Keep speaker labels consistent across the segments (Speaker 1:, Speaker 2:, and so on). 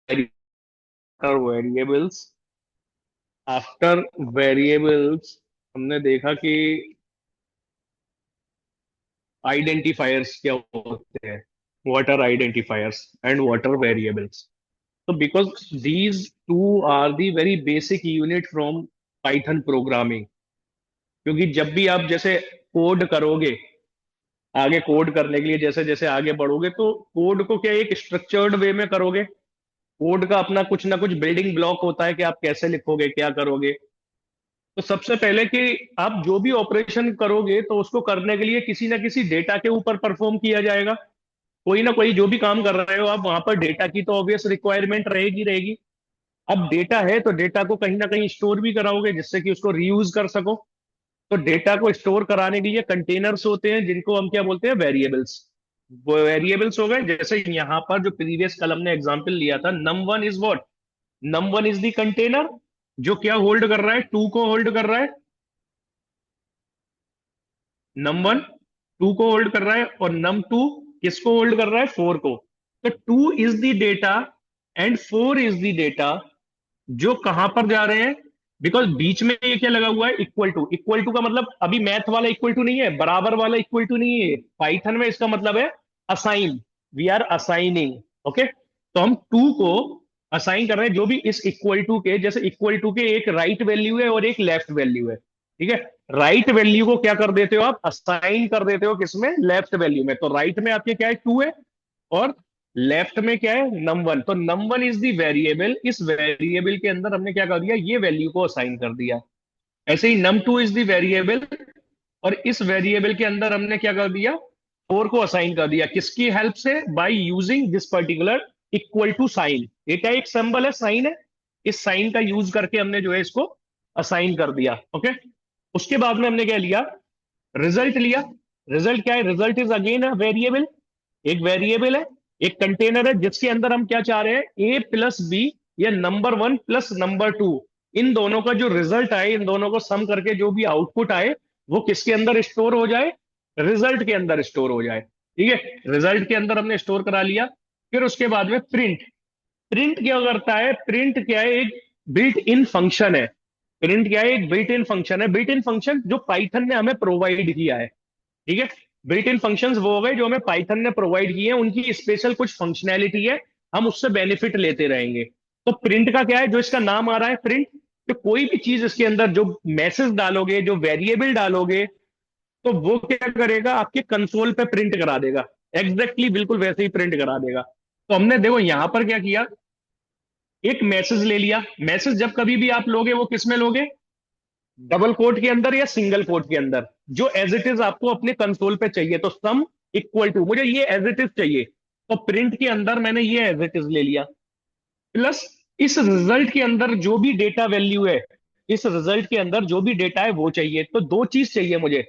Speaker 1: Variables, after variables हमने देखा कि आइडेंटिफायर्स क्या होते हैं, what are identifiers and what are variables. तो because these two are the very basic unit from Python programming. क्योंकि जब भी आप जैसे कोड करोगे, आगे कोड करने के लिए जैसे जैसे आगे बढ़ोगे, तो कोड को क्या एक स्ट्रक्चर्ड वे में करोगे। कोड का अपना कुछ ना कुछ बिल्डिंग ब्लॉक होता है कि आप कैसे लिखोगे, क्या करोगे। तो सबसे पहले कि आप जो भी ऑपरेशन करोगे तो उसको करने के लिए किसी ना किसी डेटा के ऊपर परफॉर्म किया जाएगा। कोई ना कोई जो भी काम कर रहे हो आप, वहां पर डेटा की तो ऑब्वियस रिक्वायरमेंट रहेगी रहेगी। अब डेटा है तो डेटा को कहीं ना कहीं स्टोर भी कराओगे जिससे कि उसको रीयूज कर सको। तो डेटा को स्टोर कराने के लिए कंटेनर्स होते हैं जिनको हम क्या बोलते हैं, वेरिएबल्स। वो वेरिएबल्स हो गए, जैसे यहाँ पर जो प्रीवियस कल हमने एग्जांपल लिया था, num1 is what, num1 is the container जो क्या होल्ड कर रहा है, टू को होल्ड कर रहा है। num1 टू को होल्ड कर रहा है और num2 किसको होल्ड कर रहा है, फोर को। तो two is the data and four is the data जो कहां पर जा रहे हैं। बिकॉज बीच में ये क्या लगा हुआ है, इक्वल टू। इक्वल टू का मतलब अभी मैथ वाला इक्वल टू नहीं है, बराबर वाला इक्वल टू नहीं है। पाइथन में इसका मतलब है assign. We are assigning. Okay, तो हम टू को असाइन कर रहे हैं जो भी इस इक्वल टू के, जैसे इक्वल टू के एक राइट वैल्यू है और एक लेफ्ट वैल्यू है। ठीक है, राइट वैल्यू को क्या कर देते हो आप, असाइन कर देते हो किसमें, लेफ्ट वैल्यू में। तो राइट में आपके क्या है, टू है, और लेफ्ट में क्या है, num1। तो num1 इज द वेरिएबल, इस वेरिएबल के अंदर हमने क्या कर दिया, ये वैल्यू को असाइन कर दिया। ऐसे ही num2 इज द वेरिएबल, और इस वेरिएबल के अंदर हमने क्या कर दिया, फोर को असाइन कर दिया। किसकी हेल्प से, by using this particular equal to sign. ये क्या एक सिंबल है, साइन है। इस साइन का यूज करके हमने जो है इसको असाइन कर दिया। ओके, उसके बाद में हमने क्या लिया, रिजल्ट लिया। रिजल्ट क्या है, result is again a variable. एक वेरिएबल है, एक कंटेनर है जिसके अंदर हम क्या चाह रहे हैं, ए प्लस बी या नंबर 1 प्लस नंबर 2, इन दोनों का जो रिजल्ट आए, इन दोनों को सम करके जो भी आउटपुट आए वो किसके अंदर स्टोर हो जाए, रिजल्ट के अंदर स्टोर हो जाए। ठीक है, रिजल्ट के अंदर हमने स्टोर करा लिया। फिर उसके बाद में प्रिंट। प्रिंट क्या करता है, प्रिंट क्या है, एक बिल्ट इन फंक्शन है। प्रिंट क्या है, एक बिल्ट इन फंक्शन है। बिल्ट इन फंक्शन जो पाइथन ने हमें प्रोवाइड किया है। ठीक है, बिल्ट इन फंक्शंस वो हो गए जो हमें पाइथन ने प्रोवाइड किए हैं, उनकी स्पेशल कुछ फंक्शनैलिटी है, हम उससे बेनिफिट लेते रहेंगे। तो प्रिंट का क्या है, जो इसका नाम आ रहा है प्रिंट, तो कोई भी चीज इसके अंदर जो मैसेज डालोगे, जो वेरिएबल डालोगे, तो वो क्या करेगा, आपके कंसोल पे प्रिंट करा देगा। एग्जैक्टली बिल्कुल वैसे ही प्रिंट करा देगा। तो हमने देखो यहां पर क्या किया, एक मैसेज ले लिया। मैसेज जब कभी भी आप लोगे वो किस में लोगे, डबल कोट के अंदर या सिंगल कोट के अंदर, जो एज इट इज आपको अपने कंसोल पे चाहिए। तो सम इक्वल टू, मुझे ये एज इट इज चाहिए, तो प्रिंट के अंदर मैंने ये एज इट इज ले लिया। प्लस इस रिजल्ट के अंदर जो भी डेटा वैल्यू है, इस रिजल्ट के अंदर जो भी डेटा है वो चाहिए। तो दो चीज चाहिए मुझे,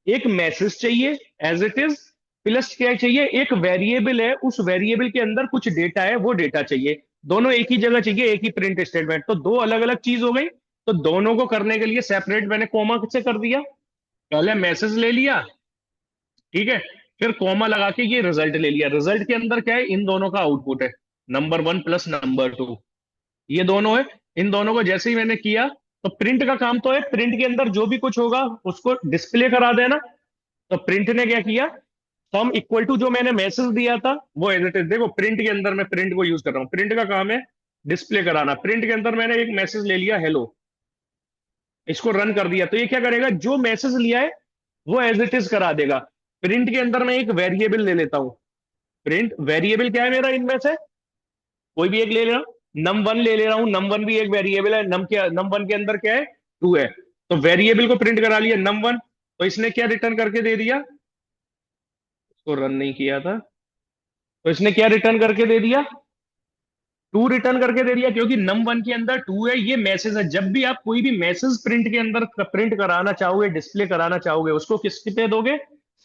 Speaker 1: एक मैसेज चाहिए एज इट इज, प्लस क्या चाहिए, एक वेरिएबल है, उस वेरिएबल के अंदर कुछ डेटा है, वो डेटा चाहिए। दोनों एक ही जगह चाहिए, एक ही प्रिंट स्टेटमेंट। तो दो अलग अलग चीज हो गई। तो दोनों को करने के लिए सेपरेट मैंने कॉमा से कर दिया। पहले मैसेज ले लिया, ठीक है, फिर कॉमा लगा के ये रिजल्ट ले लिया। रिजल्ट के अंदर क्या है, इन दोनों का आउटपुट है, नंबर 1 प्लस नंबर 2, ये दोनों है। इन दोनों को जैसे ही मैंने किया, तो प्रिंट का काम तो है, प्रिंट के अंदर जो भी कुछ होगा उसको डिस्प्ले करा देना। तो प्रिंट ने क्या किया, सम इक्वल टू जो मैंने मैसेज दिया था वो एज इट इज। देखो प्रिंट के अंदर मैं प्रिंट को यूज कर रहा हूँ, प्रिंट का काम है डिस्प्ले कराना। प्रिंट के अंदर मैंने एक मैसेज ले लिया, हेलो, इसको रन कर दिया। तो ये क्या करेगा, जो मैसेज लिया है वो एज इट इज करा देगा। प्रिंट के अंदर मैं एक वेरिएबल ले लेता हूं। प्रिंट वेरिएबल क्या है मेरा, इनमें से कोई भी एक ले ले रहा हूं। num1 ले ले रहा हूं, num1 भी एक वेरिएबल है। num1 के अंदर क्या है, टू है। तो वेरिएबल को प्रिंट करा लिया num1। तो इसने क्या रिटर्न करके दे दिया, इसको रन नहीं किया था, तो इसने क्या रिटर्न करके दे दिया, टू रिटर्न करके दे दिया। क्योंकि num1 के अंदर टू है, ये मैसेज है। जब भी आप कोई भी मैसेज प्रिंट के अंदर प्रिंट कराना चाहोगे, डिस्प्ले कराना चाहोगे, उसको किस पे दोगे,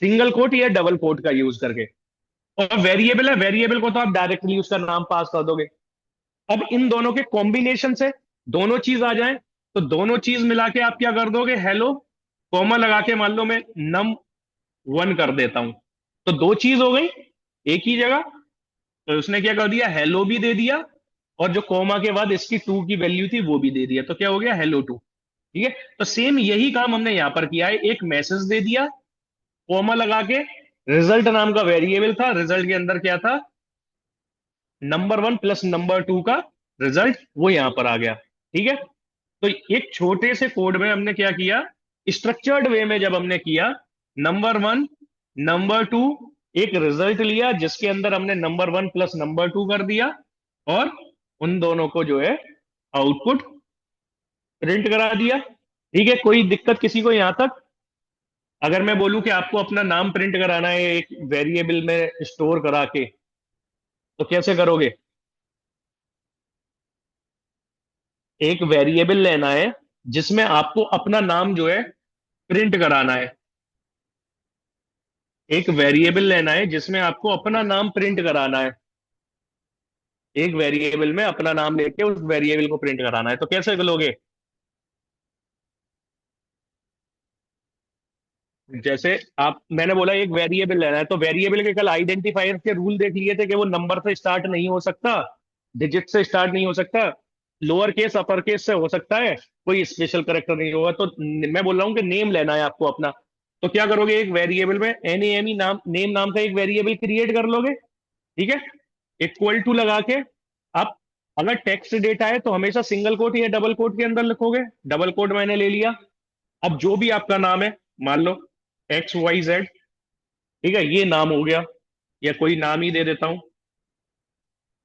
Speaker 1: सिंगल कोट या डबल कोट का यूज करके। और वेरिएबल है, वेरिएबल को तो आप डायरेक्टली उसका नाम पास कर दोगे। अब इन दोनों के कॉम्बिनेशन से दोनों चीज आ जाए, तो दोनों चीज मिला के आप क्या कर दोगे, हेलो, कॉमा लगा के मान लो मैं num1 कर देता हूं। तो दो चीज हो गई एक ही जगह। तो उसने क्या कर दिया, हेलो भी दे दिया और जो कॉमा के बाद इसकी टू की वैल्यू थी वो भी दे दिया, तो क्या हो गया, हेलो टू। ठीक है, तो सेम यही काम हमने यहां पर किया है, एक मैसेज दे दिया, कॉमा लगा के, रिजल्ट नाम का वेरिएबल था, रिजल्ट के अंदर क्या था, number one plus number two का रिजल्ट, वो यहां पर आ गया। ठीक है, तो एक छोटे से कोड में हमने क्या किया, स्ट्रक्चर्ड वे में जब हमने किया, नंबर वन, नंबर टू, एक रिजल्ट लिया जिसके अंदर हमने number one plus number two कर दिया, और उन दोनों को जो है आउटपुट प्रिंट करा दिया। ठीक है, कोई दिक्कत किसी को यहां तक? अगर मैं बोलूं कि आपको अपना नाम प्रिंट कराना है एक वेरिएबल में स्टोर करा के, तो कैसे करोगे? एक वेरिएबल लेना है जिसमें आपको अपना नाम जो है प्रिंट कराना है। एक वेरिएबल लेना है जिसमें आपको अपना नाम प्रिंट कराना है। एक वेरिएबल में अपना नाम लेके उस वेरिएबल को प्रिंट कराना है, तो कैसे लोगे? जैसे आप, मैंने बोला एक वेरिएबल लेना है, तो वेरिएबल के कल आइडेंटिफायर के रूल देख लिए थे कि वो नंबर से स्टार्ट नहीं हो सकता, डिजिट से स्टार्ट नहीं हो सकता, लोअर केस अपर केस से हो सकता है, कोई स्पेशल करेक्टर नहीं होगा। तो मैं बोल रहा हूँ कि नेम लेना है आपको अपना, तो क्या करोगे, एक वेरिएबल में एन एम ई नाम, नेम नाम का एक वेरिएबल क्रिएट कर लोगे। ठीक है, इक्वल टू लगा के, आप अगर टेक्स्ट डेटा है तो हमेशा सिंगल कोट या डबल कोट के अंदर लिखोगे, डबल कोट मैंने ले लिया। अब जो भी आपका नाम है, मान लो XYZ, ठीक है, ये नाम हो गया, या कोई नाम ही दे देता हूं।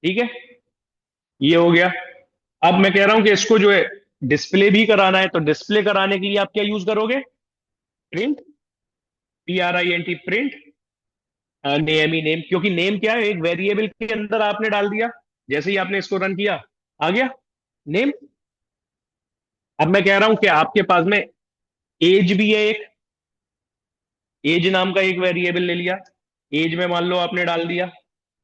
Speaker 1: ठीक है, ये हो गया। अब मैं कह रहा हूं कि इसको जो है डिस्प्ले भी कराना है, तो डिस्प्ले कराने के लिए आप क्या यूज करोगे, प्रिंट, PRINT, प्रिंट नेम ही नेम, क्योंकि नेम क्या है, एक वेरिएबल के अंदर आपने डाल दिया, जैसे ही आपने इसको रन किया आ गया नेम। अब मैं कह रहा हूं कि आपके पास में एज भी है एक, एज नाम का एक वेरिएबल ले लिया, एज में मान लो आपने डाल दिया,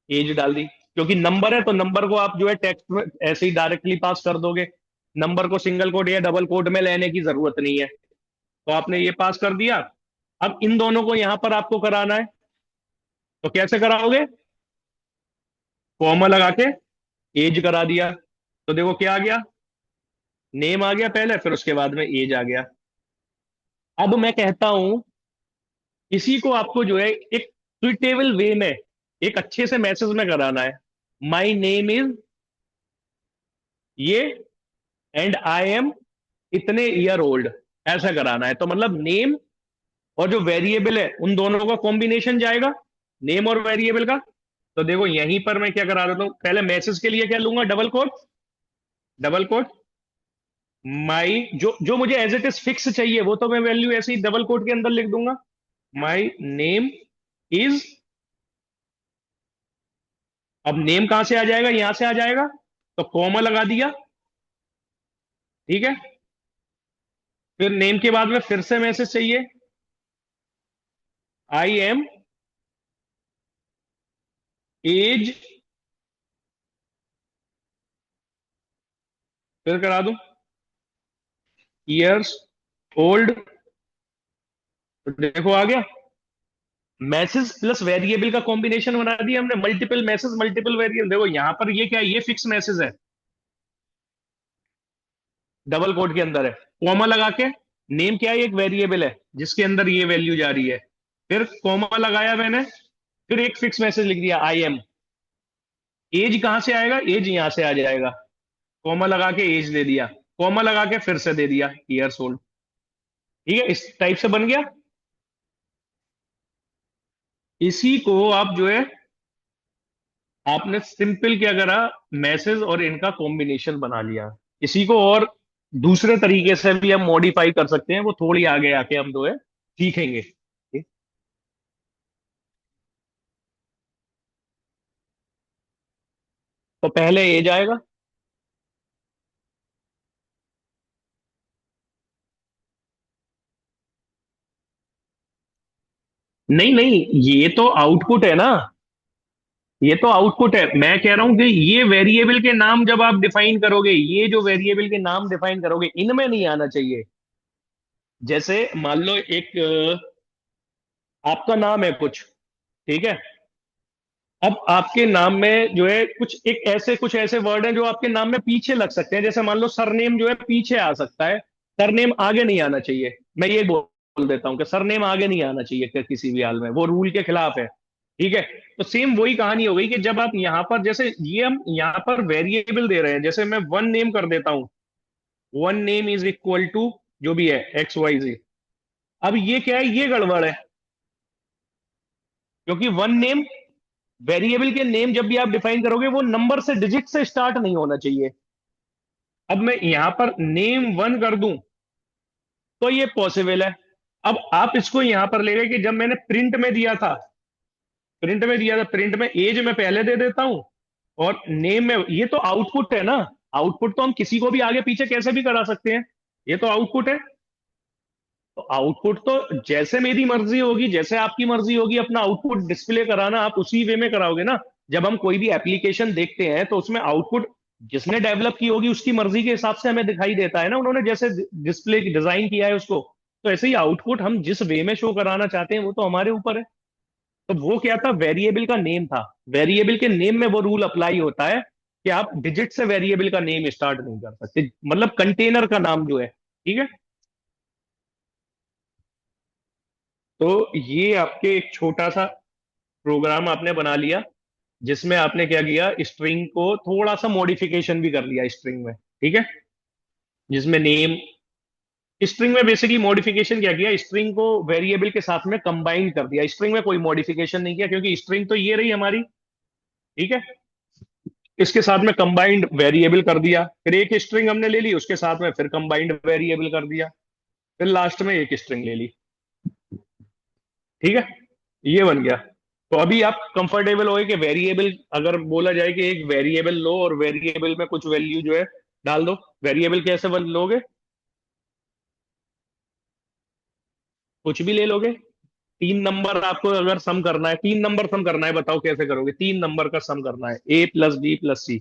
Speaker 1: एज डाल दी, क्योंकि नंबर है तो नंबर को आप जो है टेक्स्ट में ऐसे ही डायरेक्टली पास कर दोगे, नंबर को सिंगल कोट या डबल कोट में लेने की जरूरत नहीं है, तो आपने ये पास कर दिया। अब इन दोनों को यहां पर आपको कराना है, तो कैसे कराओगे, कॉमा लगा के एज करा दिया, तो देखो क्या आ गया, नेम आ गया पहले, फिर उसके बाद में एज आ गया। अब मैं कहता हूं, इसी को आपको जो है एक सुइटेबल वे में, एक अच्छे से मैसेज में कराना है, माई नेम इज ये, एंड आई एम इतने ईयर ओल्ड, ऐसा कराना है। तो मतलब नेम और जो वेरिएबल है उन दोनों का कॉम्बिनेशन जाएगा, नेम और वेरिएबल का। तो देखो यहीं पर मैं क्या करा देता हूं, पहले मैसेज के लिए क्या लूंगा, डबल कोट, डबल कोट, माई, जो जो मुझे एज इट इज फिक्स चाहिए वो तो मैं वैल्यू ऐसे ही डबल कोट के अंदर लिख दूंगा, माई नेम इज। अब नेम कहां से आ जाएगा, यहां से आ जाएगा, तो कॉमा लगा दिया। ठीक है, फिर नेम के बाद में फिर से मैसेज चाहिए, आई एम एज, फिर करा दूं ईयर्स ओल्ड, तो देखो आ गया, मैसेज प्लस वेरिएबल का कॉम्बिनेशन बना दिया हमने, मल्टीपल मैसेज मल्टीपल वेरिएबल। देखो यहां पर ये क्या है, ये फिक्स मैसेज है, डबल कोट के अंदर है, कॉमा लगा के, नेम क्या है, एक वेरिएबल है जिसके अंदर ये वैल्यू जा रही है, फिर कॉमा लगाया मैंने, फिर एक फिक्स मैसेज लिख दिया, आई एम एज, कहां से आएगा, एज यहां से आ जाएगा, कॉमा लगा के एज दे दिया, कॉमा लगा के फिर से दे दिया ईयर्स ओल्ड। ठीक है, इस टाइप से बन गया। इसी को आप जो है, आपने सिंपल क्या करा, मैसेज और इनका कॉम्बिनेशन बना लिया। इसी को और दूसरे तरीके से भी हम मॉडिफाई कर सकते हैं, वो थोड़ी आगे आके हम जो है सीखेंगे। ठीक? तो पहले एज आएगा, नहीं नहीं, ये तो आउटपुट है ना, ये तो आउटपुट है, मैं कह रहा हूं कि ये वेरिएबल के नाम जब आप डिफाइन करोगे, ये जो वेरिएबल के नाम डिफाइन करोगे इनमें नहीं आना चाहिए। जैसे मान लो एक आपका नाम है कुछ, ठीक है, अब आपके नाम में जो है कुछ ऐसे वर्ड हैं जो आपके नाम में पीछे लग सकते हैं, जैसे मान लो सरनेम जो है पीछे आ सकता है, सरनेम आगे नहीं आना चाहिए। मैं ये बोल देता हूँ कि सरनेम आगे नहीं आना चाहिए किसी भी हाल में, वो रूल के खिलाफ है। ठीक है। तो सेम वही कहानी हो गई कि जब आप यहाँ पर, जैसे ये हम यहाँ पर वेरिएबल दे रहे हैं, जैसे मैं वन नेम कर देता हूँ, one name is equal to जो भी है XYZ। अब ये क्या है, ये गड़बड़ है, क्योंकि वन नेम, वेरिएबल के नेम जब भी आप डिफाइन करोगे वो नंबर से, डिजिट से स्टार्ट नहीं होना चाहिए। अब मैं यहां पर नेम वन कर दूं तो ये पॉसिबल है। अब आप इसको यहां पर ले गए कि जब मैंने प्रिंट में एज में पहले दे देता हूं और नेम में, ये तो आउटपुट है ना। आउटपुट तो हम किसी को भी आगे पीछे कैसे भी करा सकते हैं, ये तो आउटपुट है। तो आउटपुट तो जैसे मेरी मर्जी होगी, जैसे आपकी मर्जी होगी अपना आउटपुट डिस्प्ले कराना, आप उसी वे में कराओगे ना। जब हम कोई भी एप्लीकेशन देखते हैं तो उसमें आउटपुट जिसने डेवलप की होगी उसकी मर्जी के हिसाब से हमें दिखाई देता है ना, उन्होंने जैसे डिस्प्ले डिजाइन किया है उसको। तो ऐसे ही आउटपुट हम जिस वे में शो कराना चाहते हैं वो तो हमारे ऊपर है। तो वो क्या था, वेरिएबल का नेम था। वेरिएबल के नेम में वो रूल अप्लाई होता है कि आप डिजिट से वेरिएबल का नेम स्टार्ट नहीं कर सकते, मतलब कंटेनर का नाम जो है। ठीक है। तो ये आपके एक छोटा सा प्रोग्राम आपने बना लिया, जिसमें आपने क्या किया, स्ट्रिंग को थोड़ा सा मॉडिफिकेशन भी कर लिया स्ट्रिंग में। ठीक है। जिसमें नेम, स्ट्रिंग में बेसिकली मॉडिफिकेशन क्या किया, स्ट्रिंग को वेरिएबल के साथ में कंबाइन कर दिया। स्ट्रिंग में कोई मॉडिफिकेशन नहीं किया, क्योंकि स्ट्रिंग तो ये रही हमारी। ठीक है। इसके साथ में कंबाइंड वेरिएबल कर दिया, फिर एक स्ट्रिंग हमने ले ली, उसके साथ में फिर कंबाइंड वेरिएबल कर दिया, फिर लास्ट में एक स्ट्रिंग ले ली। ठीक है। ये बन गया। तो अभी आप कंफर्टेबल हो कि वेरिएबल, अगर बोला जाए कि एक वेरिएबल लो और वेरिएबल में कुछ वैल्यू जो है डाल दो, वेरिएबल कैसे बन लोगे, कुछ भी ले लोगे। तीन नंबर आपको अगर सम करना है, तीन नंबर सम करना है, बताओ कैसे करोगे, तीन नंबर का सम करना है, A+B+C।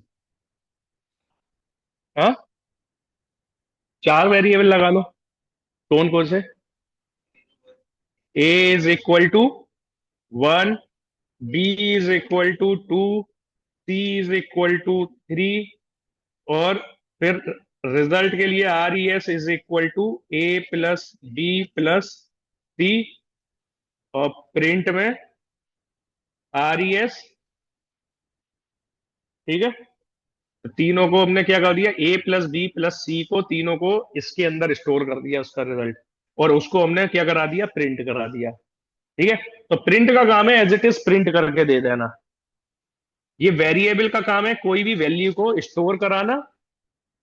Speaker 1: हाँ, चार वेरिएबल लगा लो। कौन कौन से? A = 1, B = 2, C = 3, और फिर रिजल्ट के लिए RES = A+B+C, और प्रिंट में RES। ठीक है। तो तीनों को हमने क्या कर दिया, A+B+C को तीनों को इसके अंदर स्टोर कर दिया उसका रिजल्ट, और उसको हमने क्या करा दिया, प्रिंट करा दिया। ठीक है। तो प्रिंट का काम है एज इट इज प्रिंट करके दे देना। ये वेरिएबल का काम है कोई भी वैल्यू को स्टोर कराना।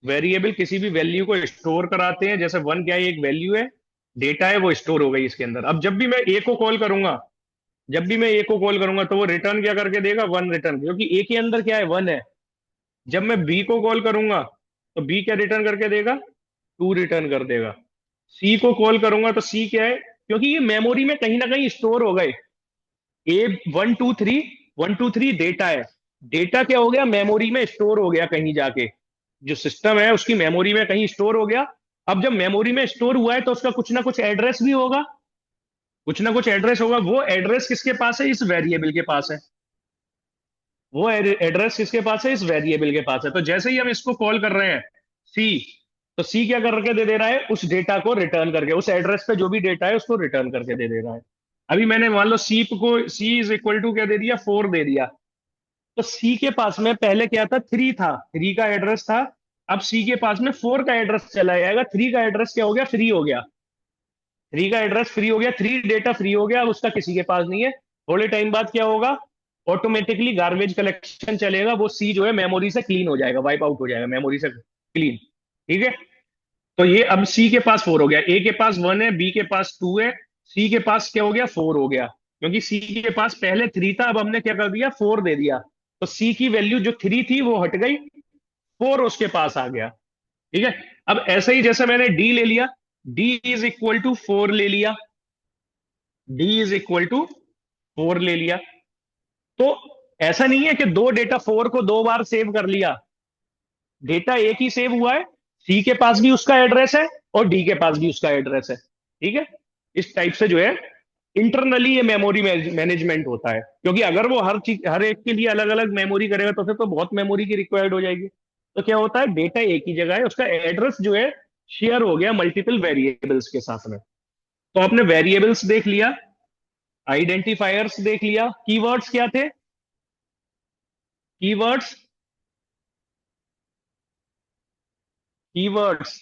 Speaker 1: वेरिएबल किसी भी वैल्यू को स्टोर कराते हैं, जैसे वन क्या है, एक वैल्यू है, डेटा है, वो स्टोर हो गई इसके अंदर। अब जब भी मैं ए को कॉल करूंगा, तो वो रिटर्न क्या करके देगा, वन रिटर्न, क्योंकि ए के अंदर क्या है, वन है। जब मैं बी को कॉल करूंगा तो बी क्या रिटर्न करके देगा, टू रिटर्न कर देगा। सी को कॉल करूंगा तो सी क्या है, क्योंकि ये मेमोरी में कहीं ना कहीं स्टोर हो गए। A 1 2 3 डेटा है, डेटा क्या हो गया, मेमोरी में स्टोर हो गया कहीं जाके, जो सिस्टम है उसकी मेमोरी में कहीं स्टोर हो गया। अब जब मेमोरी में स्टोर हुआ है तो उसका कुछ ना कुछ एड्रेस भी होगा, कुछ ना कुछ एड्रेस होगा। वो एड्रेस किसके पास है, इस वेरिएबल के पास है। वो एड्रेस किसके पास है, इस वेरिएबल के पास है। तो जैसे ही हम इसको कॉल कर रहे हैं, सी, तो सी क्या करके दे दे रहा है, उस डेटा को रिटर्न करके, उस एड्रेस पे जो भी डेटा है उसको रिटर्न करके दे दे रहा है। अभी मैंने मान लो C = क्या दे दिया, 4 दे दिया। तो सी के पास में पहले क्या था, 3 था, 3 का एड्रेस था। अब सी के पास में 4 का एड्रेस चला जाएगा, 3 का एड्रेस क्या हो गया, फ्री हो गया। 3 का एड्रेस फ्री हो गया, 3 डेटा फ्री हो गया, अब उसका किसी के पास नहीं है। थोड़े टाइम बाद क्या होगा, ऑटोमेटिकली गार्बेज कलेक्शन चलेगा, वो सी जो है मेमोरी से क्लीन हो जाएगा, वाइप आउट हो जाएगा मेमोरी से क्लीन। ठीक है। तो ये अब सी के पास 4 हो गया, ए के पास 1 है, बी के पास 2 है, सी के पास क्या हो गया, 4 हो गया। क्योंकि सी के पास पहले 3 था, अब हमने क्या कर दिया, 4 दे दिया। तो सी की वैल्यू जो 3 थी वो हट गई, 4 उसके पास आ गया। ठीक है। अब ऐसे ही जैसे मैंने डी ले लिया, D = 4 ले लिया, D = 4 ले लिया। तो ऐसा नहीं है कि दो डेटा, 4 को दो बार सेव कर लिया, डेटा एक ही सेव हुआ है। सी के पास भी उसका एड्रेस है और डी के पास भी उसका एड्रेस है। ठीक है। इस टाइप से जो है इंटरनली ये मेमोरी मैनेजमेंट होता है, क्योंकि अगर वो हर चीज हर एक के लिए अलग अलग मेमोरी करेगा तो फिर तो बहुत मेमोरी की रिक्वायर्ड हो जाएगी। तो क्या होता है, डेटा एक ही जगह है, उसका एड्रेस जो है शेयर हो गया मल्टीपल वेरिएबल्स के साथ में। तो आपने वेरिएबल्स देख लिया, आइडेंटिफायर्स देख लिया, कीवर्ड्स क्या थे? कीवर्ड्स, कीवर्ड्स,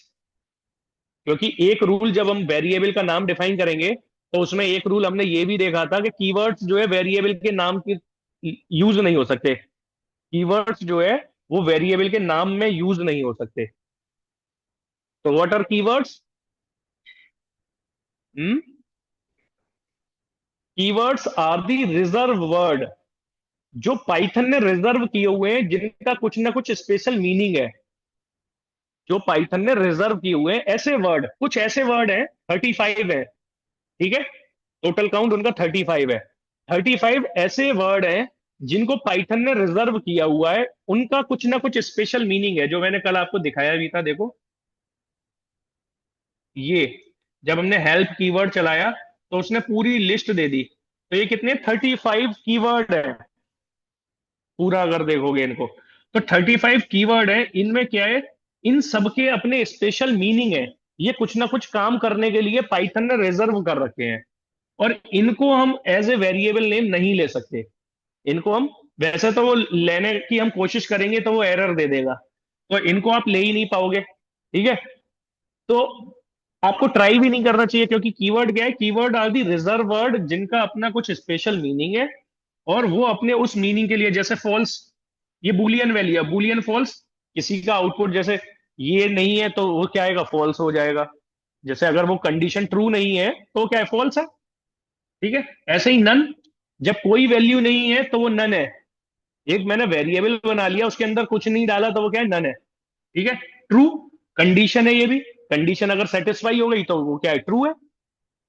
Speaker 1: क्योंकि एक रूल जब हम वेरिएबल का नाम डिफाइन करेंगे तो उसमें एक रूल हमने ये भी देखा था कि कीवर्ड्स जो है वेरिएबल के नाम की यूज नहीं हो सकते। कीवर्ड्स जो है वो वेरिएबल के नाम में यूज नहीं हो सकते। तो what are keywords? Keywords are the reserve word, जो पाइथन ने रिजर्व किए हुए हैं, जिनका कुछ ना कुछ स्पेशल मीनिंग है। जो पाइथन ने रिजर्व किए हुए हैं ऐसे वर्ड, कुछ ऐसे वर्ड हैं, 35 है, ठीक है, टोटल काउंट उनका 35 है। 35 ऐसे वर्ड हैं जिनको पाइथन ने रिजर्व किया हुआ है, उनका कुछ ना कुछ स्पेशल मीनिंग है, जो मैंने कल आपको दिखाया भी था, देखो ये। जब हमने हेल्प कीवर्ड चलाया तो उसने पूरी लिस्ट दे दी। तो ये कितने 35 कीवर्ड है, पूरा अगर देखोगे इनको, तो 35 कीवर्ड है। इनमें क्या है, इन सबके अपने स्पेशल मीनिंग है। ये कुछ ना कुछ काम करने के लिए पाइथन ने रिजर्व कर रखे हैं, और इनको हम एज ए वेरिएबल नेम नहीं ले सकते। इनको हम, वैसे तो वो लेने की हम कोशिश करेंगे तो वो एरर दे देगा, तो इनको आप ले ही नहीं पाओगे, ठीक है। तो आपको ट्राई भी नहीं करना चाहिए, क्योंकि कीवर्ड क्या है, keyword are the reserve word जिनका अपना कुछ स्पेशल मीनिंग है, और वो अपने उस मीनिंग के लिए, जैसे फॉल्स, ये बुलियन वैल्यू है, बुलियन फॉल्स। किसी का आउटपुट जैसे ये नहीं है तो वो क्या आएगा, फॉल्स हो जाएगा। जैसे अगर वो कंडीशन ट्रू नहीं है तो क्या है, फॉल्स है, ठीक है। ऐसे ही नन, जब कोई वैल्यू नहीं है तो वो नन है। एक मैंने वेरिएबल बना लिया, उसके अंदर कुछ नहीं डाला तो वो क्या है, नन है, ठीक है। ट्रू, कंडीशन है ये भी, कंडीशन अगर सेटिस्फाई हो गई तो वो क्या है, ट्रू है।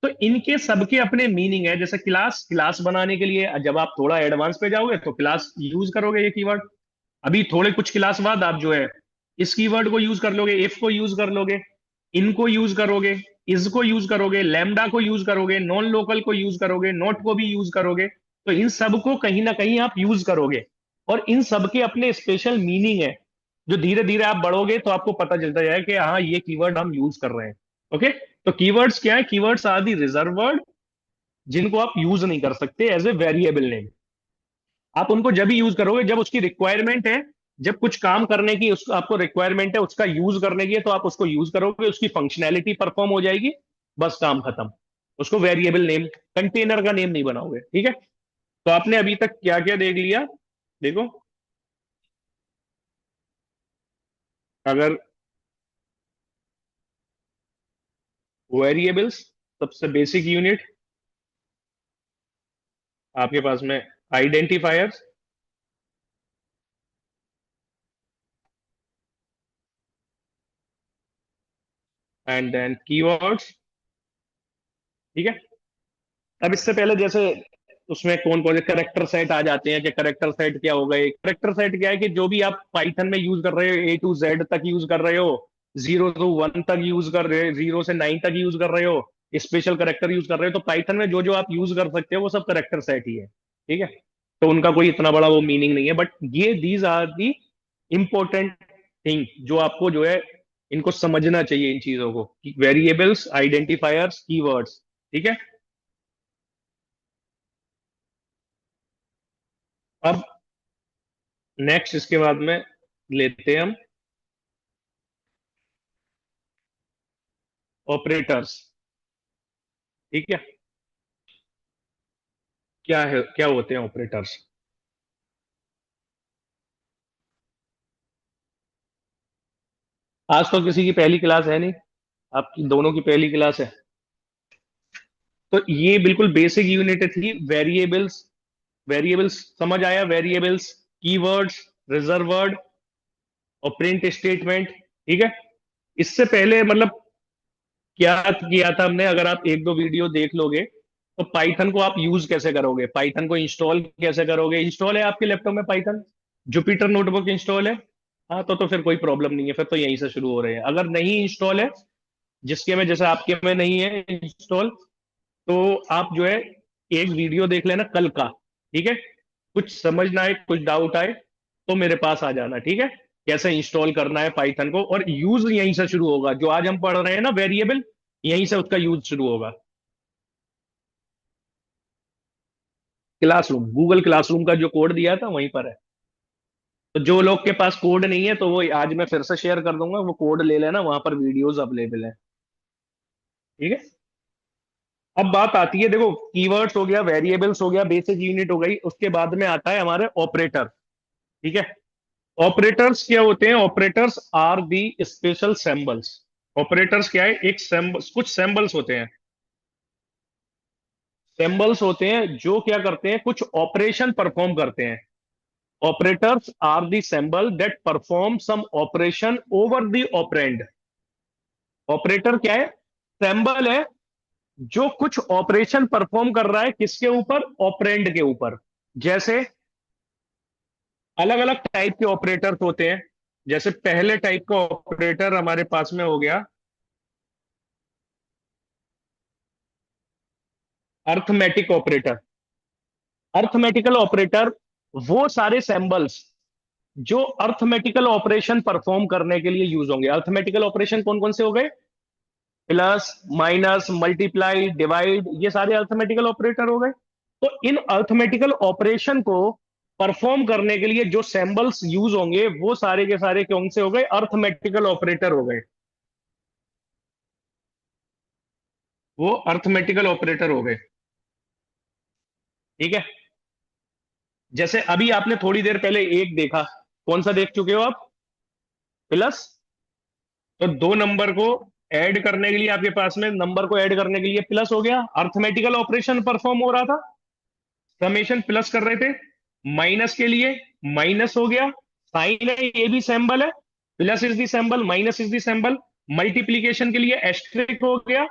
Speaker 1: तो इनके सबके अपने मीनिंग है। जैसे क्लास, क्लास बनाने के लिए जब आप थोड़ा एडवांस पे जाओगे तो क्लास यूज करोगे ये कीवर्ड। अभी थोड़े कुछ क्लास बाद आप जो है इस कीवर्ड को यूज कर लोगे, इफ को यूज कर लोगे, इनको यूज करोगे, इज को यूज करोगे, लैम्डा को यूज करोगे, नॉन लोकल को यूज करोगे, नॉट को भी यूज करोगे। तो इन सब को कहीं ना कहीं आप यूज करोगे, और इन सब के अपने स्पेशल मीनिंग है, जो धीरे धीरे आप बढ़ोगे तो आपको पता चलता जाए कि हाँ ये कीवर्ड हम यूज कर रहे हैं। ओके। तो कीवर्ड्स क्या है, keywords are the reserve word जिनको आप यूज नहीं कर सकते एज ए वेरिएबल नेम। आप उनको जब भी यूज करोगे जब उसकी रिक्वायरमेंट है, जब कुछ काम करने की आपको रिक्वायरमेंट है, उसका यूज करने की है, तो आप उसको यूज करोगे, उसकी फंक्शनैलिटी परफॉर्म हो जाएगी, बस काम खत्म। उसको वेरिएबल नेम, कंटेनर का नेम नहीं बनाओगे, ठीक है। तो आपने अभी तक क्या क्या देख लिया, देखो। अगर वेरिएबल्स, सबसे बेसिक यूनिट आपके पास में, आइडेंटिफायर्स, एंड देन कीवर्ड्स, ठीक है। अब इससे पहले जैसे उसमें कौन कौन से करेक्टर सेट आ जाते हैं, कि करेक्टर सेट क्या हो गए। करेक्टर सेट क्या है, कि जो भी आप पाइथन में यूज कर रहे हो, A to Z तक यूज कर रहे हो, 0 to 1 तक यूज कर रहे हो, 0 से 9 तक यूज कर रहे हो, स्पेशल करेक्टर यूज कर रहे हो, तो पाइथन में जो जो आप यूज कर सकते हो वो सब करेक्टर सेट ही है, ठीक है। तो उनका कोई इतना बड़ा वो मीनिंग नहीं है, बट ये these are the important thing जो आपको जो है इनको समझना चाहिए, इन चीजों को, वेरिएबल्स, आइडेंटिफायर्स, कीवर्ड्स, ठीक है। अब नेक्स्ट इसके बाद में लेते हैं हम ऑपरेटर्स, ठीक है। क्या है, क्या होते हैं ऑपरेटर्स? आज तो किसी की पहली क्लास है नहीं, आपकी दोनों की पहली क्लास है। तो ये बिल्कुल बेसिक यूनिट थी, वेरिएबल्स। वेरिएबल्स समझ आया, वेरिएबल्स, कीवर्ड्स, रिजर्व वर्ड और प्रिंट स्टेटमेंट, ठीक है। इससे पहले मतलब क्या किया था हमने, अगर आप एक दो वीडियो देख लोगे तो पाइथन को आप यूज कैसे करोगे, पाइथन को इंस्टॉल कैसे करोगे। इंस्टॉल है आपके लैपटॉप में पाइथन, जुपिटर नोटबुक इंस्टॉल है? हाँ, तो फिर कोई प्रॉब्लम नहीं है, फिर तो यहीं से शुरू हो रहे हैं। अगर नहीं इंस्टॉल है, जिसके में, जैसे आपके में नहीं है इंस्टॉल, तो आप जो है एक वीडियो देख लेना कल का, ठीक है? कुछ समझना है, कुछ डाउट आए तो मेरे पास आ जाना, ठीक है? कैसे इंस्टॉल करना है पाइथन को, और यूज यहीं से शुरू होगा। जो आज हम पढ़ रहे हैं ना वेरिएबल, यहीं से उसका यूज शुरू होगा। क्लासरूम, गूगल क्लासरूम का जो कोड दिया था वहीं पर है। तो जो लोग के पास कोड नहीं है तो वो आज मैं फिर से शेयर कर दूंगा, वो कोड ले लेना, वहां पर वीडियोस अवेलेबल है। ठीक है। अब बात आती है, देखो, कीवर्ड्स हो गया, वेरिएबल्स हो गया, बेसिक यूनिट हो गई, उसके बाद में आता है हमारे ऑपरेटर। ठीक है। ऑपरेटर्स क्या होते हैं? Operators are the special symbols. Operators क्या है? एक कुछ सिंबल्स होते हैं, सिंबल्स होते हैं जो क्या करते हैं, कुछ ऑपरेशन परफॉर्म करते हैं। Operators are the symbol that perform some operation over the operand. Operator क्या है? सिंबल है जो कुछ ऑपरेशन परफॉर्म कर रहा है, किसके ऊपर? ऑपरेंड के ऊपर। जैसे अलग अलग टाइप के ऑपरेटर्स होते हैं। जैसे पहले टाइप का ऑपरेटर हमारे पास में हो गया अर्थमेटिक ऑपरेटर। अर्थमेटिकल ऑपरेटर वो सारे सिंबल्स जो अर्थमेटिकल ऑपरेशन परफॉर्म करने के लिए यूज होंगे। अर्थमेटिकल ऑपरेशन कौन कौन से हो गए? प्लस, माइनस, मल्टीप्लाई, डिवाइड, ये सारे अर्थमेटिकल ऑपरेटर हो गए। तो इन अर्थमेटिकल ऑपरेशन को परफॉर्म करने के लिए जो सिंबल्स यूज होंगे वो सारे के सारे कौन से हो गए? अर्थमेटिकल ऑपरेटर हो गए। वो अर्थमेटिकल ऑपरेटर हो गए। ठीक है। जैसे अभी आपने थोड़ी देर पहले एक देखा, कौन सा देख चुके हो आप? प्लस। तो दो नंबर को ऐड करने के लिए आपके पास में, नंबर को ऐड करने के लिए प्लस हो गया, अर्थमेटिकल ऑपरेशन परफॉर्म हो रहा था, समेशन प्लस कर रहे थे। माइनस के लिए माइनस हो गया, साइन है, ये भी सिंबल है। Plus is the symbol, minus is the symbol. Multiplication के लिए एस्ट्रिक हो गया,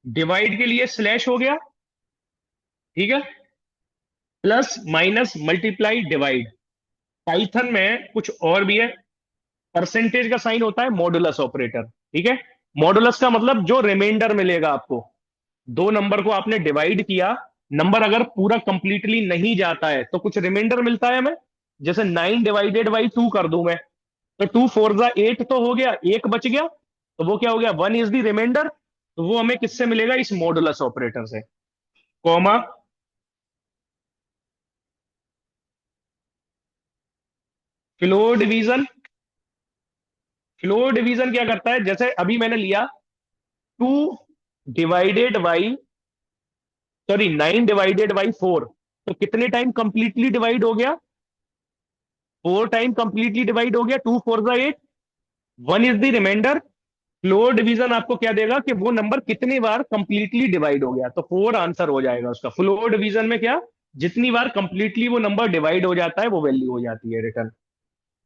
Speaker 1: डिवाइड के लिए स्लैश हो गया। ठीक है। Plus, minus, multiply, divide. Python में कुछ और भी है। परसेंटेज का साइन होता है मॉडुलस ऑपरेटर। ठीक है। मॉडुलस का मतलब जो रिमाइंडर मिलेगा आपको, दो नंबर को आपने डिवाइड किया, नंबर अगर पूरा कंप्लीटली नहीं जाता है तो कुछ रिमाइंडर मिलता है हमें। जैसे 9 डिवाइडेड बाई 2 कर दूं मैं, तो 2 4 8 तो हो गया, एक बच गया, तो वो क्या हो गया? 1 इज द रिमाइंडर। तो वो हमें किससे मिलेगा? इस मॉडुलस ऑपरेटर से। Comma, floor division. Floor division क्या करता है? जैसे अभी मैंने लिया 9 डिवाइडेड बाई 4, तो कितने टाइम कंप्लीटली डिवाइड हो गया? 4 टाइम कंप्लीटली डिवाइड हो गया। 2 4 8, 1 is the remainder. Floor division आपको क्या देगा कि वो नंबर कितनी बार कंप्लीटली डिवाइड हो गया, तो 4 आंसर हो जाएगा उसका। फ्लोर डिवीजन में क्या, जितनी बार कंप्लीटली वो नंबर डिवाइड हो जाता है वो वैल्यू हो जाती है return.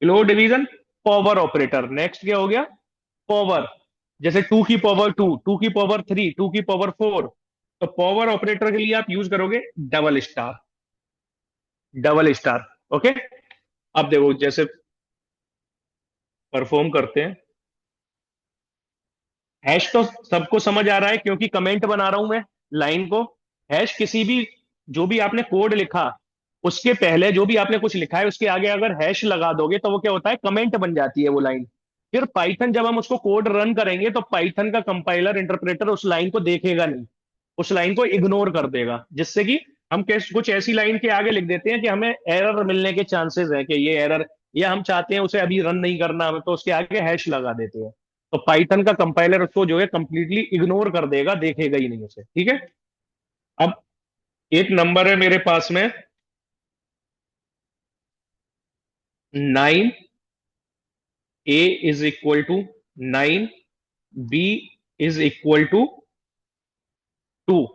Speaker 1: Floor division. Power operator, next क्या हो गया? पावर। जैसे 2 की पावर 2, 2 की पावर 3, 2 की पावर 4। तो पावर ऑपरेटर के लिए आप यूज करोगे double star. Double star. Okay. अब देखो जैसे परफॉर्म करते हैं। हैश तो सबको समझ आ रहा है क्योंकि कमेंट बना रहा हूं मैं लाइन को। हैश किसी भी, जो भी आपने कोड लिखा, उसके पहले जो भी आपने कुछ लिखा है उसके आगे अगर हैश लगा दोगे तो वो क्या होता है? कमेंट बन जाती है वो लाइन। फिर पाइथन जब हम उसको कोड रन करेंगे तो पाइथन का कंपाइलर, इंटरप्रेटर उस लाइन को देखेगा नहीं, उस लाइन को इग्नोर कर देगा, जिससे कि हम कुछ ऐसी लाइन के आगे लिख देते हैं कि हमें एरर मिलने के चांसेस है कि ये एरर, या हम चाहते हैं उसे अभी रन नहीं करना हमें, तो उसके आगे हैश लगा देते हैं। तो पाइथन का कंपाइलर उसको जो है कंप्लीटली इग्नोर कर देगा, देखेगा ही नहीं उसे। ठीक है। अब एक नंबर है मेरे पास में 9, A is equal to 9, B is equal to 2।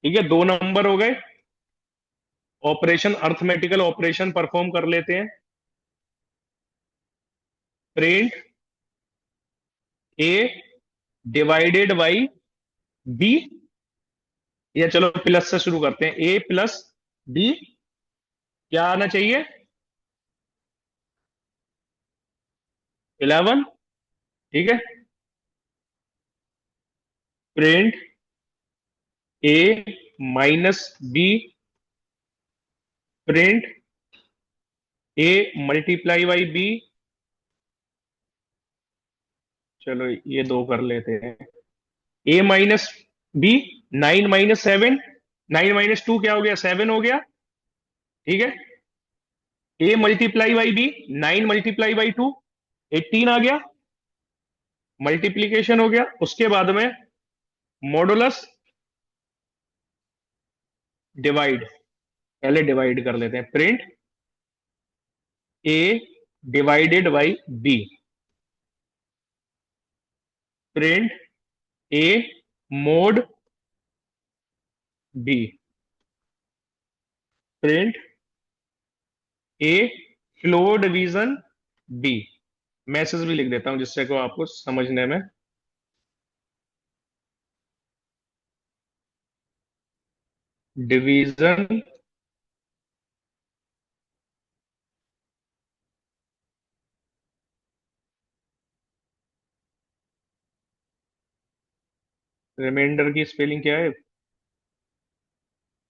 Speaker 1: ठीक है, दो नंबर हो गए। ऑपरेशन, अर्थमेटिकल ऑपरेशन परफॉर्म कर लेते हैं। Print A divided by B, या चलो प्लस से शुरू करते हैं, ए प्लस बी क्या आना चाहिए? 11। ठीक है। Print A minus B print A multiply by B. चलो ये दो कर लेते हैं। ए माइनस बी, 9 - 7, 9 - 2 क्या हो गया, 7 हो गया। ठीक है। ए मल्टीप्लाई बाई बी, 9 × 2 18 आ गया। मल्टीप्लीकेशन हो गया। उसके बाद में मॉडुलस डिवाइड, पहले डिवाइड कर लेते हैं। Print A divided by B, print A mod B, print A floor division B. Message भी लिख देता हूं जिससे को आपको समझने में। डिवीजन रिमाइंडर की स्पेलिंग क्या है,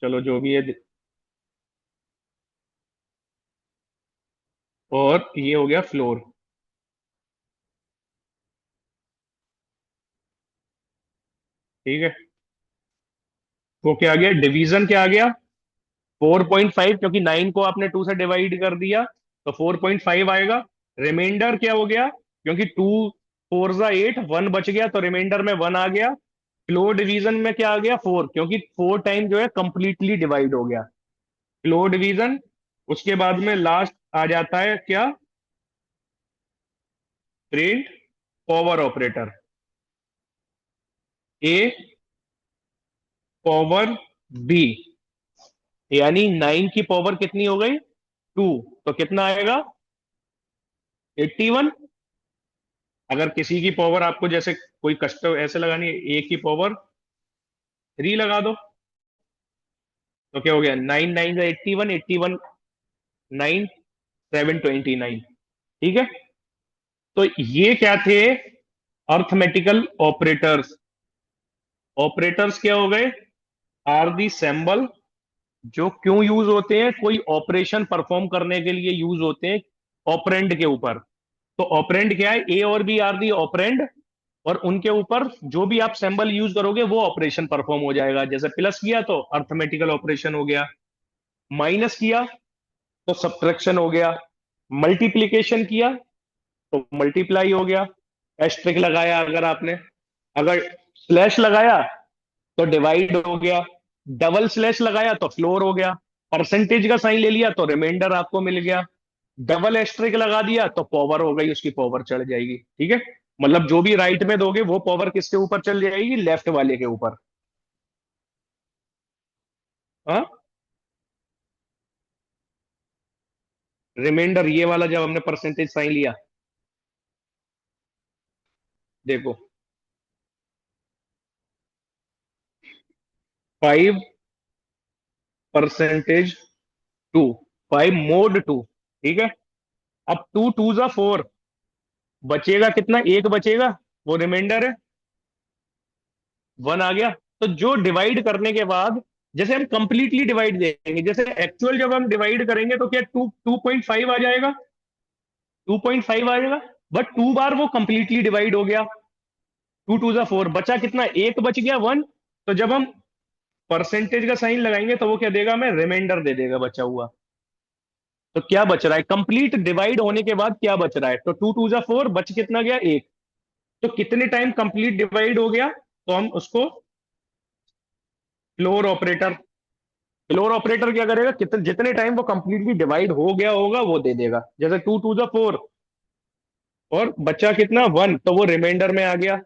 Speaker 1: चलो जो भी है। और ये हो गया फ्लोर। ठीक है। वो क्या आ गया, डिवीजन क्या आ गया, 4.5, क्योंकि 9 को आपने 2 से डिवाइड कर दिया तो 4.5 आएगा। रिमाइंडर क्या हो गया, क्योंकि 2 4 8, 1 बच गया तो रिमाइंडर में 1 आ गया। फ्लो डिवीजन में क्या आ गया, 4, क्योंकि 4 टाइम जो है कंप्लीटली डिवाइड हो गया। Flow division. उसके बाद में लास्ट आ जाता है क्या, प्रिंट पावर ऑपरेटर ए पावर बी, यानी 9 की पावर कितनी हो गई, 2, तो कितना आएगा, 81। अगर किसी की पावर आपको जैसे कोई कष्ट ऐसे लगानी है, ए की पावर 3 लगा दो, तो क्या हो गया, 9 × 9 = 81, 81 9 7 29। ठीक है। तो ये क्या थे, अर्थमेटिकल ऑपरेटर्स। ऑपरेटर्स क्या हो गए, आर दी सिंबल जो क्यों यूज होते हैं, कोई ऑपरेशन परफॉर्म करने के लिए यूज होते हैं ऑपरेंड के ऊपर। तो ऑपरेंड क्या है, ए और बी आर दी ऑपरेंड, और उनके ऊपर जो भी आप सिंबल यूज करोगे वो ऑपरेशन परफॉर्म हो जाएगा। जैसे प्लस किया तो अर्थमेटिकल ऑपरेशन हो गया, माइनस किया तो सब्ट्रैक्शन हो गया, मल्टीप्लीकेशन किया तो मल्टीप्लाई हो गया, एस्ट्रिक लगाया अगर आपने, अगर स्लैश लगाया तो डिवाइड हो गया, डबल स्लैश लगाया तो फ्लोर हो गया, परसेंटेज का साइन ले लिया तो रिमाइंडर आपको मिल गया, डबल एस्ट्रिक लगा दिया तो पावर हो गई, उसकी पावर चढ़ जाएगी। ठीक है। मतलब जो भी राइट में दोगे वो पावर किसके ऊपर चल जाएगी, लेफ्ट वाले के ऊपर। हाँ, रिमाइंडर ये वाला जब हमने परसेंटेज साइन लिया, देखो 5%, 2, 5 mod 2। ठीक है। अब 2 × 2 = 4, बचेगा कितना, एक बचेगा, वो रिमाइंडर है, 1 आ गया। तो जो डिवाइड करने के बाद, जैसे हम कंप्लीटली डिवाइड देंगे, जैसे एक्चुअल जब हम डिवाइड करेंगे तो क्या 2.5 आ जाएगा, 2.5 आ जाएगा। बट 2 बार वो कंप्लीटली डिवाइड हो गया, 2 × 2 = 4, बचा कितना, एक बच गया, 1। तो जब हम परसेंटेज का साइन लगाएंगे तो वो क्या देगा, हमें रिमाइंडर दे देगा बचा हुआ। तो क्या बच रहा है, कंप्लीट डिवाइड होने के बाद क्या बच रहा है, तो 2 × 2 = 4, बच कितना गया, एक। तो कितने टाइम कंप्लीट डिवाइड हो गया, तो हम उसको फ्लोर ऑपरेटर, फ्लोर ऑपरेटर क्या करेगा, कितने जितने टाइम वो कंप्लीटली डिवाइड हो गया होगा वो दे देगा। जैसे 2 × 2 = 4 और बचा कितना, 1, तो वो रिमाइंडर में आ गया।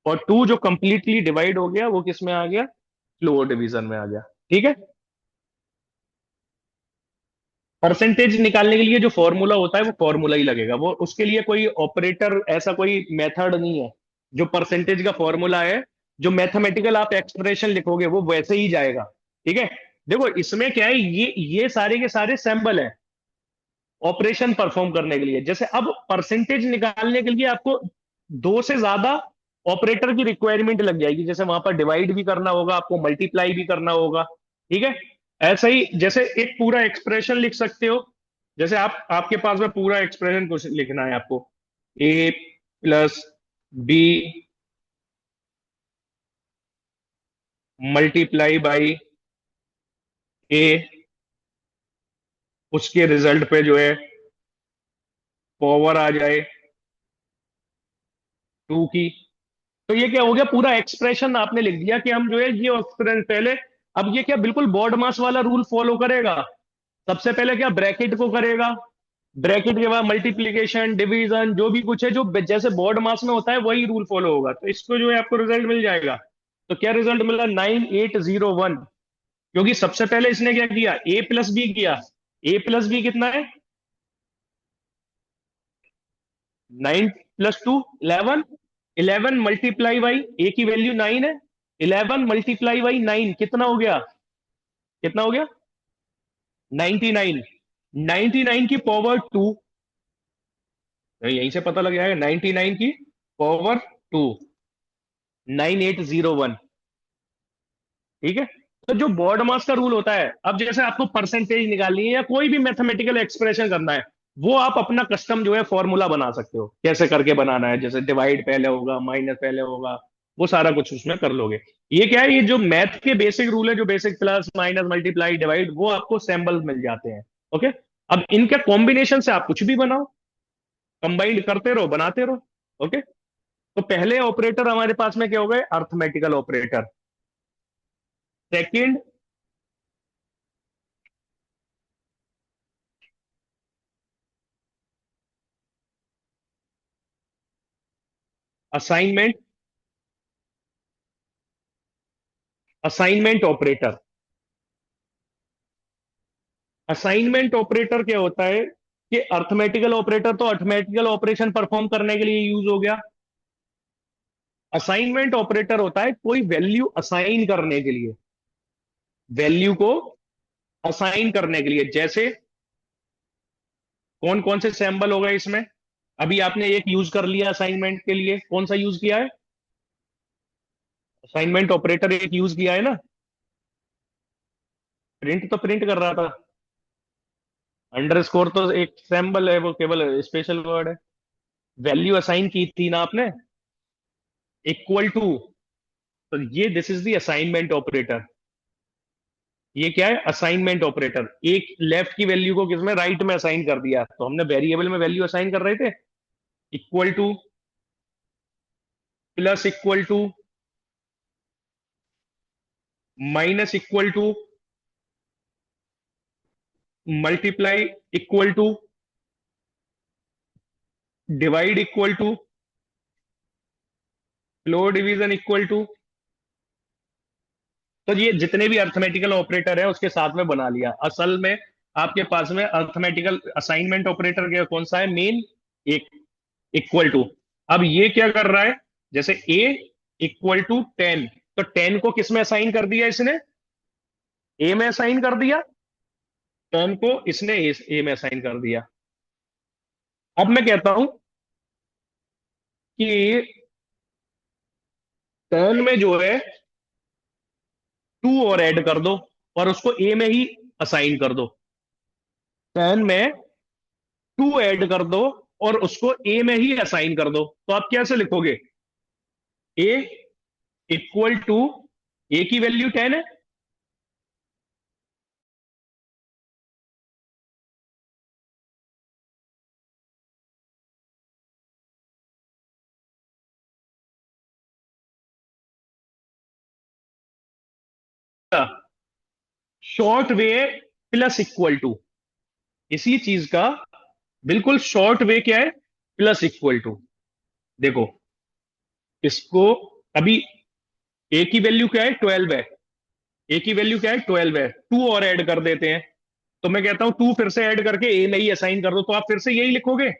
Speaker 1: और 2 जो कंप्लीटली डिवाइड हो गया वो किस में आ गया, फ्लोर डिवीजन में आ गया। ठीक है। परसेंटेज निकालने के लिए जो फॉर्मूला होता है वो फॉर्मूला ही लगेगा, वो उसके लिए कोई ऑपरेटर ऐसा कोई मेथड नहीं है। जो परसेंटेज का फॉर्मूला है, जो मैथमेटिकल आप एक्सप्रेशन लिखोगे वो वैसे ही जाएगा। ठीक है। देखो इसमें क्या है, ये सारे के सारे सैंबल है ऑपरेशन परफॉर्म करने के लिए। जैसे अब परसेंटेज निकालने के लिए आपको दो से ज्यादा ऑपरेटर की रिक्वायरमेंट लग जाएगी, जैसे वहां पर डिवाइड भी करना होगा आपको, मल्टीप्लाई भी करना होगा। ठीक है। ऐसा ही जैसे एक पूरा एक्सप्रेशन लिख सकते हो, जैसे आप आपके पास में पूरा एक्सप्रेशन कुछ लिखना है आपको, ए प्लस बी मल्टीप्लाई बाई ए, उसके रिजल्ट पे जो है पावर आ जाए 2 की। तो ये क्या हो गया, पूरा एक्सप्रेशन आपने लिख दिया कि हम जो है ये एक्सप्रेशन पहले। अब ये क्या बिल्कुल बॉड मास वाला रूल फॉलो करेगा। सबसे पहले क्या ब्रैकेट को करेगा, ब्रैकेट के बाद मल्टीप्लीकेशन डिवीजन जो भी कुछ है जो जैसे बोर्ड मास में होता है वही रूल फॉलो होगा, तो इसको जो है आपको रिजल्ट मिल जाएगा। तो क्या रिजल्ट मिला, 9801। क्योंकि सबसे पहले इसने क्या किया, ए प्लस बी किया। ए प्लस बी कितना है, 9 + 2 11। 11 मल्टीप्लाई बाई ए की वैल्यू 9 है, 11 मल्टीप्लाई बाई 9 कितना हो गया, कितना हो गया 99। 99 की पावर 2, यहीं से पता लग जाएगा 99 की पावर 2, 9801। ठीक है। तो जो बॉड मास का रूल होता है, अब जैसे आपको परसेंटेज निकालनी है या कोई भी मैथमेटिकल एक्सप्रेशन करना है, वो आप अपना कस्टम जो है फॉर्मूला बना सकते हो, कैसे करके बनाना है, जैसे डिवाइड पहले होगा, माइनस पहले होगा, वो सारा कुछ उसमें कर लोगे। ये क्या है, ये जो मैथ के बेसिक रूल है, जो basic plus minus multiply divide, वो आपको सैम्बल मिल जाते हैं। ओके। अब इनके कॉम्बिनेशन से आप कुछ भी बनाओ, कंबाइंड करते रहो, बनाते रहो। ओके। तो पहले ऑपरेटर हमारे पास में क्या हो गए, arithmetical operator. Second assignment, assignment operator. Assignment operator क्या होता है कि अर्थमेटिकल ऑपरेटर तो अर्थमेटिकल ऑपरेशन परफॉर्म करने के लिए यूज हो गया। असाइनमेंट ऑपरेटर होता है कोई वैल्यू असाइन करने के लिए, वैल्यू को असाइन करने के लिए। जैसे कौन कौन से सैंबल हो गए इसमें, अभी आपने एक यूज कर लिया असाइनमेंट के लिए, कौन सा यूज किया है, असाइनमेंट ऑपरेटर एक यूज किया है ना, प्रिंट तो प्रिंट कर रहा था। अंडरस्कोर तो एक सैंबल है, वो केवल स्पेशल वर्ड है। वैल्यू असाइन की थी ना आपने, इक्वल टू, तो ये this is the assignment operator. ये क्या है, असाइनमेंट ऑपरेटर। एक लेफ्ट की वैल्यू को किसमें, राइट में असाइन कर दिया, तो हमने वेरिएबल में वैल्यू असाइन कर रहे थे, equal to, plus equal to, minus equal to, multiply equal to, divide equal to, floor division equal to. तो ये जितने भी अर्थमेटिकल ऑपरेटर है उसके साथ में बना लिया। असल में आपके पास में अर्थमेटिकल असाइनमेंट ऑपरेटर क्या कौन सा है, मेन, एक, इक्वल टू। अब ये क्या कर रहा है, जैसे ए इक्वल टू 10, तो 10 को किस में असाइन कर दिया इसने, ए में असाइन कर दिया, 10 को इसने ए में असाइन कर दिया। अब मैं कहता हूं कि 10 में जो है 2 और ऐड कर दो, और उसको ए में ही असाइन कर दो। 10 में 2 ऐड कर दो और उसको ए में ही असाइन कर दो, तो आप कैसे लिखोगे, ए इक्वल टू, ए की वैल्यू 10 है, short way plus equal to, इसी चीज का बिल्कुल शॉर्ट वे क्या है, प्लस इक्वल टू। देखो इसको, अभी ए की वैल्यू क्या है, 12 है, ए की वैल्यू क्या है, 12 है, 2 और ऐड कर देते हैं। तो मैं कहता हूं 2 फिर से ऐड करके ए में ही असाइन कर दो, तो आप फिर से यही लिखोगे,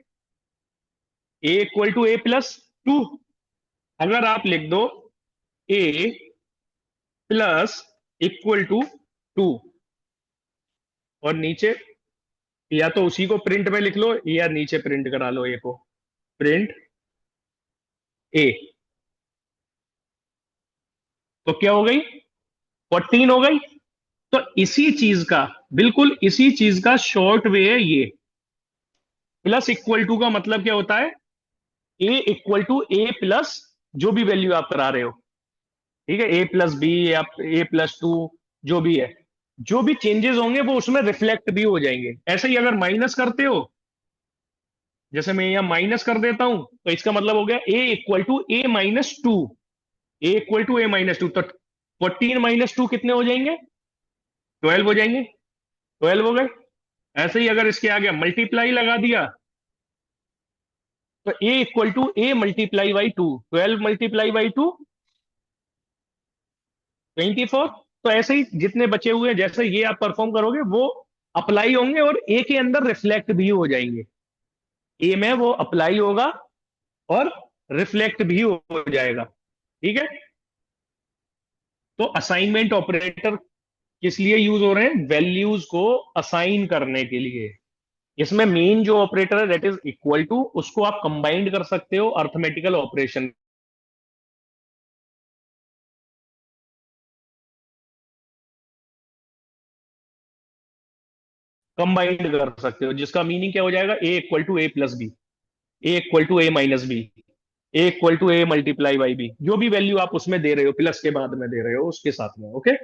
Speaker 1: ए इक्वल टू ए प्लस 2। अगर आप लिख दो ए प्लस इक्वल टू 2, और नीचे या तो उसी को प्रिंट में लिख लो या नीचे प्रिंट करा लो ए को, प्रिंट ए, तो क्या हो गई? 14 हो गई। तो इसी चीज का, बिल्कुल इसी चीज का शॉर्ट वे है ये। प्लस इक्वल टू का मतलब क्या होता है? ए इक्वल टू ए प्लस जो भी वैल्यू आप करा रहे हो, ठीक है, ए प्लस बी या ए प्लस टू, जो भी है, जो भी चेंजेस होंगे वो उसमें रिफ्लेक्ट भी हो जाएंगे। ऐसे ही अगर माइनस करते हो, जैसे मैं यहां माइनस कर देता हूं, तो इसका मतलब हो गया A equal to A minus two. A equal to A minus two, तो 14 - 2 कितने हो जाएंगे? 12 हो जाएंगे। 12 हो गए। ऐसे ही अगर इसके आगे मल्टीप्लाई लगा दिया, तो A equal to A multiply by two, 12 × 2 24। तो ऐसे ही जितने बचे हुए हैं, जैसे ये आप परफॉर्म करोगे वो अप्लाई होंगे और ए के अंदर रिफ्लेक्ट भी हो जाएंगे। ए में वो अप्लाई होगा और रिफ्लेक्ट भी हो जाएगा। ठीक है। तो असाइनमेंट ऑपरेटर किस लिए यूज हो रहे हैं? वैल्यूज को असाइन करने के लिए। इसमें मेन जो ऑपरेटर है दैट इज इक्वल टू, उसको आप कंबाइंड कर सकते हो अर्थमेटिकल ऑपरेशन, कंबाइंड कर सकते हो, जिसका मीनिंग क्या हो जाएगा? A equal to A plus B, A equal to A minus B, A equal to A multiply by B, जो भी वैल्यू आप उसमें दे रहे हो, प्लस के बाद में दे रहे हो उसके साथ में। ओके।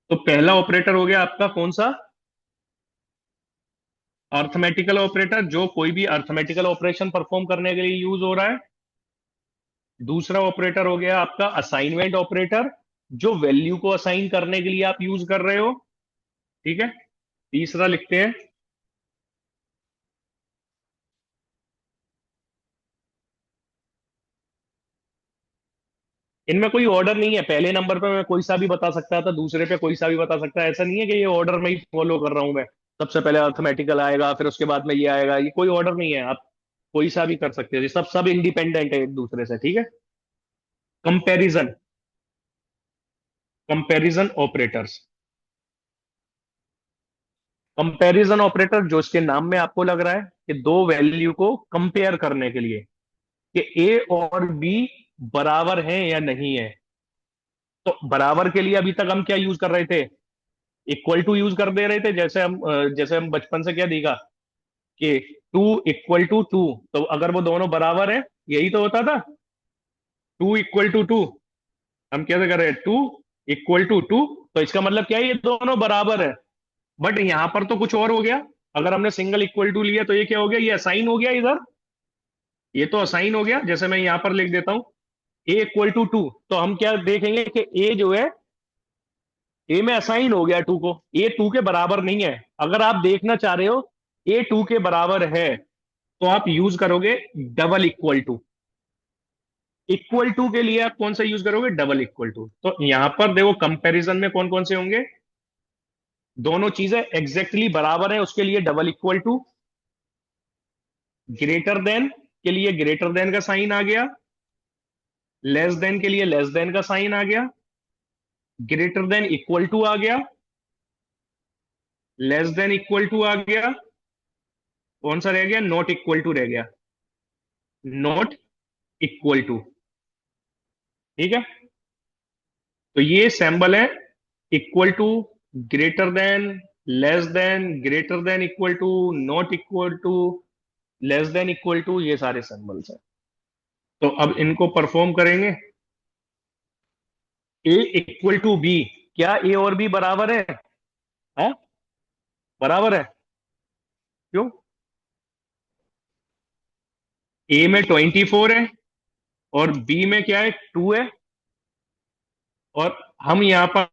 Speaker 1: तो पहला ऑपरेटर हो गया आपका कौन सा? अर्थमेटिकल ऑपरेटर, जो कोई भी अर्थमेटिकल ऑपरेशन परफॉर्म करने के लिए यूज हो रहा है। दूसरा ऑपरेटर हो गया आपका असाइनमेंट ऑपरेटर, जो वैल्यू को असाइन करने के लिए आप यूज कर रहे हो। ठीक है। तीसरा लिखते हैं, इनमें कोई ऑर्डर नहीं है। पहले नंबर पे मैं कोई सा भी बता सकता था, दूसरे पे कोई सा भी बता सकता है। ऐसा नहीं है कि ये ऑर्डर में ही फॉलो कर रहा हूं मैं। सबसे पहले अर्थमेटिकल आएगा, फिर उसके बाद में ये आएगा, ये कोई ऑर्डर नहीं है। आप कोई सा भी कर सकते हो, ये सब सब इंडिपेंडेंट है एक दूसरे से। ठीक है। Comparison, comparison operators, comparison operator जो इसके नाम में आपको लग रहा है कि दो वैल्यू को कंपेयर करने के लिए, कि ए और बी बराबर हैं या नहीं है। तो बराबर के लिए अभी तक हम क्या यूज कर रहे थे? इक्वल टू यूज कर दे रहे थे। जैसे हम बचपन से क्या देखा कि 2 = 2, तो अगर वो दोनों बराबर है, यही तो होता था। 2 = 2, हम कैसे कर रहे हैं? 2 = 2, तो इसका मतलब क्या है? ये दोनों बराबर है। बट यहां पर तो कुछ और हो गया। अगर हमने सिंगल इक्वल टू लिया तो ये क्या हो गया? ये असाइन हो गया इधर, ये तो असाइन हो गया। जैसे मैं यहां पर लिख देता हूं A = 2, तो हम क्या देखेंगे कि ए जो है, ए में असाइन हो गया 2 को। ए 2 के बराबर नहीं है। अगर आप देखना चाह रहे हो ए 2 के बराबर है, तो आप यूज करोगे double equal to. Equal to के लिए आप कौन सा यूज करोगे? Double equal to. तो यहां पर देखो कंपैरिजन में कौन कौन से होंगे? दोनों चीजें एग्जैक्टली बराबर है, उसके लिए double equal to. Greater than के लिए ग्रेटर देन का साइन आ गया। लेस देन के लिए लेस देन का साइन आ गया। ग्रेटर देन इक्वल टू आ गया। लेस देन इक्वल टू आ गया। कौन सा रह गया? नॉट इक्वल टू रह गया। Not equal to. ठीक है। तो ये सैंबल है equal to, greater than, less than, greater than equal to, not equal to, less than equal to, ये सारे सिंबल्स हैं। तो अब इनको परफॉर्म करेंगे। ए इक्वल टू बी, क्या ए और बी बराबर है? बराबर है। क्यों? ए में 24 है और बी में क्या है? 2 है। और हम यहां पर